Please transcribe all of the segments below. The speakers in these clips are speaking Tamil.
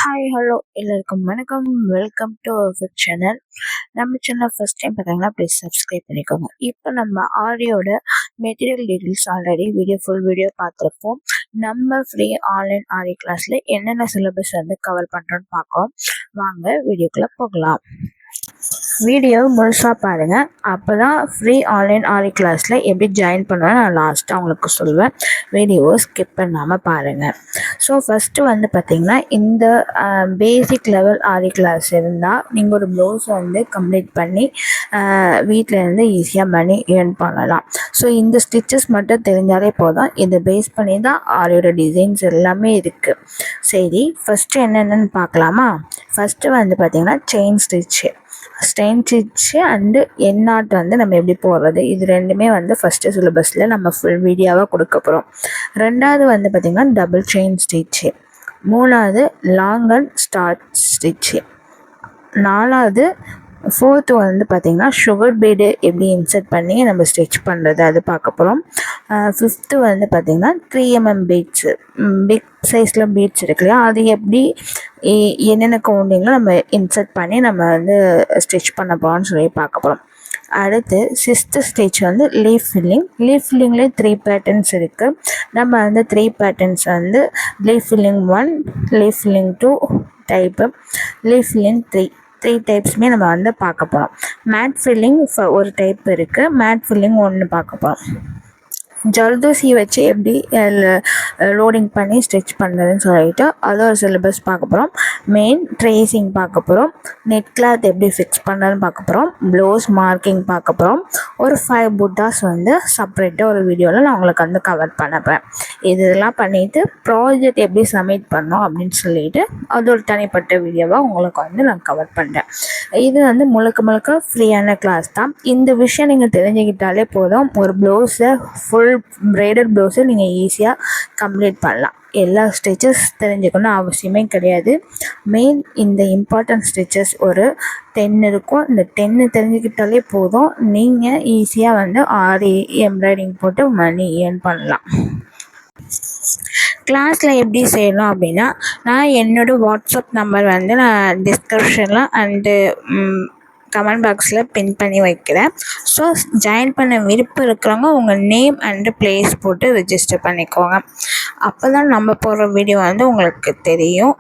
ஹாய் ஹலோ எல்லாருக்கும் வணக்கம். Welcome to our channel. நம்ம சேனல் ஃபர்ஸ்ட் டைம் பார்த்தாங்கன்னா ப்ளீஸ் சப்ஸ்கிரைப் பண்ணிக்கோங்க. இப்போ நம்ம ஆரியோட material details already full video பார்த்துருப்போம். நம்ம ஃப்ரீ ஆன்லைன் ஆரி கிளாஸில் என்னென்ன சிலபஸ் வந்து கவர் பண்ணுறோன்னு பார்க்கலாம். வாங்க வீடியோக்குள்ளே போகலாம். வீடியோ முழுசாக பாருங்கள். அப்போ தான் ஃப்ரீ ஆன்லைன் ஆரி கிளாஸில் எப்படி ஜாயின் பண்ணுவேன்னு நான் லாஸ்ட்டாக உங்களுக்கு சொல்லுவேன். வீடியோவை ஸ்கிப் பண்ணாமல் பாருங்கள். ஸோ ஃபஸ்ட்டு வந்து பார்த்திங்கன்னா இந்த பேசிக் லெவல் ஆரி கிளாஸ் இருந்தால் நீங்கள் ஒரு ப்ளவுஸ் வந்து கம்ப்ளீட் பண்ணி வீட்டிலேருந்து ஈஸியாக மணி ஏர்ன் பண்ணலாம். ஸோ இந்த ஸ்டிச்சஸ் மட்டும் தெரிஞ்சாலே போதும். இதை பேஸ் பண்ணி தான் ஆரியோட டிசைன்ஸ் எல்லாமே இருக்குது. சரி, ஃபஸ்ட்டு என்னென்னு பார்க்கலாமா? ஃபஸ்ட்டு வந்து பார்த்திங்கன்னா செயின் ஸ்டிச்சு அண்டு எண்ணாட் வந்து நம்ம எப்படி போடுறது, இது ரெண்டுமே வந்து ஃபஸ்ட்டு சிலபஸில் நம்ம ஃபுல் வீடியோவாக கொடுக்க போகிறோம். ரெண்டாவது வந்து பார்த்திங்கன்னா டபுள் செயின் ஸ்டிச்சு, மூணாவது லாங் அண்ட் ஸ்டார்ட் ஸ்டிச்சு, நாலாவது ஃபோர்த்து வந்து பார்த்திங்கன்னா சுகர் பீடு எப்படி இன்சர்ட் பண்ணி நம்ம ஸ்டிச் பண்ணுறது அது பார்க்க போகிறோம். ஃபிஃப்த்து வந்து பார்த்திங்கன்னா 3mm பீட்ஸு, பிக் சைஸில் பீட்ஸ் இருக்கு இல்லையா, அது எப்படி என்னென்ன கவுண்டிங்கில் நம்ம இன்சர்ட் பண்ணி நம்ம வந்து ஸ்டிச் பண்ண போகிறோம்னு சொல்லி பார்க்க போகிறோம். அடுத்து சிக்ஸ்த்து ஸ்டிச் வந்து லீஃப் ஃபில்லிங்லேயே 3 பேட்டர்ன்ஸ் இருக்குது. நம்ம வந்து 3 பேட்டர்ன்ஸ் வந்து leaf filling 1, leaf filling 2 type, leaf filling 3 டைப்ஸுமே நம்ம வந்து பார்க்க போகிறோம். மேட் ஃபில்லிங் ஒரு டைப் இருக்குது, மேட் ஃபில்லிங் 1 பார்க்க போகிறோம். ஜல்தோசி வச்சு எப்படி லோடிங் பண்ணி ஸ்டிச் பண்ணுறதுன்னு சொல்லிட்டு அது ஒரு சிலபஸ் பார்க்க போகிறோம். மெயின் ட்ரேசிங் பார்க்க போகிறோம். நெட் கிளாத் எப்படி ஃபிக்ஸ் பண்ணுறதுன்னு பார்க்க போகிறோம். ப்ளவுஸ் மார்க்கிங் பார்க்க போகிறோம். ஒரு 5 புட்டாஸ் வந்து செப்பரேட்டாக ஒரு வீடியோவில் நான் உங்களுக்கு வந்து கவர் பண்ணப்பேன். இதெல்லாம் பண்ணிவிட்டு ப்ராஜெக்ட் எப்படி சப்மிட் பண்ணோம் அப்படின்னு சொல்லிட்டு அது ஒரு தனிப்பட்ட வீடியோவாக உங்களுக்கு வந்து நான் கவர் பண்ணுறேன். இது வந்து முழுக்க ஃப்ரீயான கிளாஸ் தான். இந்த விஷயம் நீங்கள் தெரிஞ்சுக்கிட்டாலே போதும், ஒரு ப்ளவுஸை ஃபுல் பிரைடல் ப்ளவுஸை நீங்கள் ஈஸியாக கம்ப்ளீட் பண்ணலாம். எல்லா ஸ்டிச்சஸ் தெரிஞ்சுக்கணும் அவசியமே கிடையாது. மெயின் இந்த இம்பார்ட்டன்ட் ஸ்டிச்சஸ் ஒரு 10 இருக்கும். இந்த 10 தெரிஞ்சுக்கிட்டாலே போதும், நீங்கள் ஈஸியாக வந்து ஆரி எம்ப்ராய்டிங் போட்டு மணி ஏர்ன் பண்ணலாம். கிளாஸில் எப்படி செய்யணும் அப்படின்னா, நான் என்னோடய வாட்ஸ்அப் நம்பர் வந்து நான் டிஸ்கிரிப்ஷனில் அண்டு கமெண்ட் பாக்ஸில் பின் பண்ணி வைக்கிறேன். ஸோ ஜாயின் பண்ண விருப்பம் இருக்கிறவங்க உங்கள் நேம் அண்டு ப்ளேஸ் போட்டு ரெஜிஸ்டர் பண்ணிக்கோங்க. அப்போ தான் நம்ம போடுற வீடியோ வந்து உங்களுக்கு தெரியும்.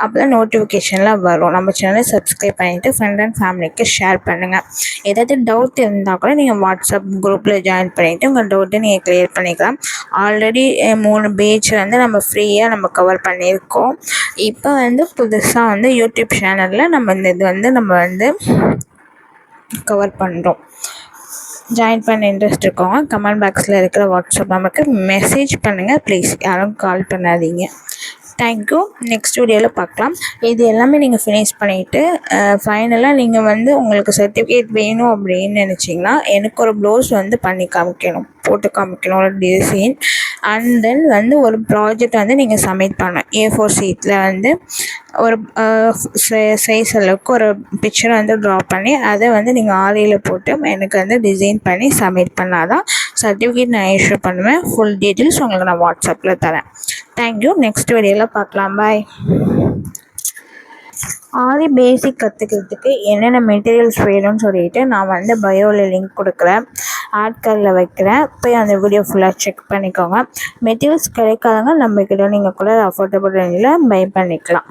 அப்போ தான் நோட்டிஃபிகேஷனில் வரும். நம்ம சேனலை சப்ஸ்கிரைப் பண்ணிவிட்டு ஃப்ரெண்ட் அண்ட் ஃபேமிலிக்கு ஷேர் பண்ணுங்கள். ஏதாவது டவுட் இருந்தால் கூட நீங்கள் வாட்ஸ்அப் குரூப்பில் ஜாயின் பண்ணிவிட்டு உங்கள் டவுட்டை நீங்கள் க்ளியர் பண்ணிக்கலாம். ஆல்ரெடி 3 பேஜ் வந்து நம்ம ஃப்ரீயாக நம்ம கவர் பண்ணியிருக்கோம். இப்போ வந்து புதுசாக வந்து யூடியூப் சேனலில் நம்ம இது வந்து நம்ம வந்து கவர் பண்ணுறோம். ஜாயின் பண்ண இன்ட்ரெஸ்ட் இருக்கவங்க கமெண்ட் பாக்ஸில் இருக்கிற வாட்ஸ்அப் நம்பருக்கு மெசேஜ் பண்ணுங்கள். ப்ளீஸ் யாரும் கால் பண்ணாதீங்க. தேங்க்யூ. நெக்ஸ்ட் வீடியோவில் பார்க்கலாம். இது எல்லாமே நீங்கள் ஃபினிஷ் பண்ணிவிட்டு ஃபைனலாக நீங்கள் வந்து உங்களுக்கு சர்டிஃபிகேட் வேணும் அப்படின்னு நினச்சிங்கன்னா எனக்கு ஒரு ப்ளவுஸ் வந்து பண்ணி காமிக்கணும், போட்டு காமிக்கணும் ஒரு டிசைன். அண்ட் தென் வந்து ஒரு ப்ராஜெக்ட் வந்து நீங்கள் சப்மிட் பண்ணணும். A4 ஷீட்டில் வந்து ஒரு சைஸ் அளவுக்கு ஒரு பிக்சரை வந்து ட்ரா பண்ணி அதை வந்து நீங்கள் ஆரியில் போட்டு எனக்கு வந்து டிசைன் பண்ணி சப்மிட் பண்ணால் தான் சர்டிஃபிகேட் நான் இஷ்யூ பண்ணுவேன். ஃபுல் டீட்டெயில்ஸ் உங்களுக்கு நான் வாட்ஸ்அப்பில் தரேன். தேங்க்யூ. நெக்ஸ்ட் வீடியோவில் பார்க்கலாம். பாய். ஆரி பேசிக் கற்றுக்கிறதுக்கு என்னென்ன மெட்டீரியல்ஸ் வேணும்னு சொல்லிட்டு நான் வந்து பயோவில் லிங்க் கொடுக்குறேன், ஆட் கார்டில் வைக்கிறேன். போய் அந்த வீடியோ ஃபுல்லாக செக் பண்ணிக்கோங்க. மெட்டீரியல்ஸ் கிடைக்காதவங்க நம்மக்கிட்ட நீங்கள் கூட அஃபோர்டபுள் ரேஞ்சில் பை பண்ணிக்கலாம்.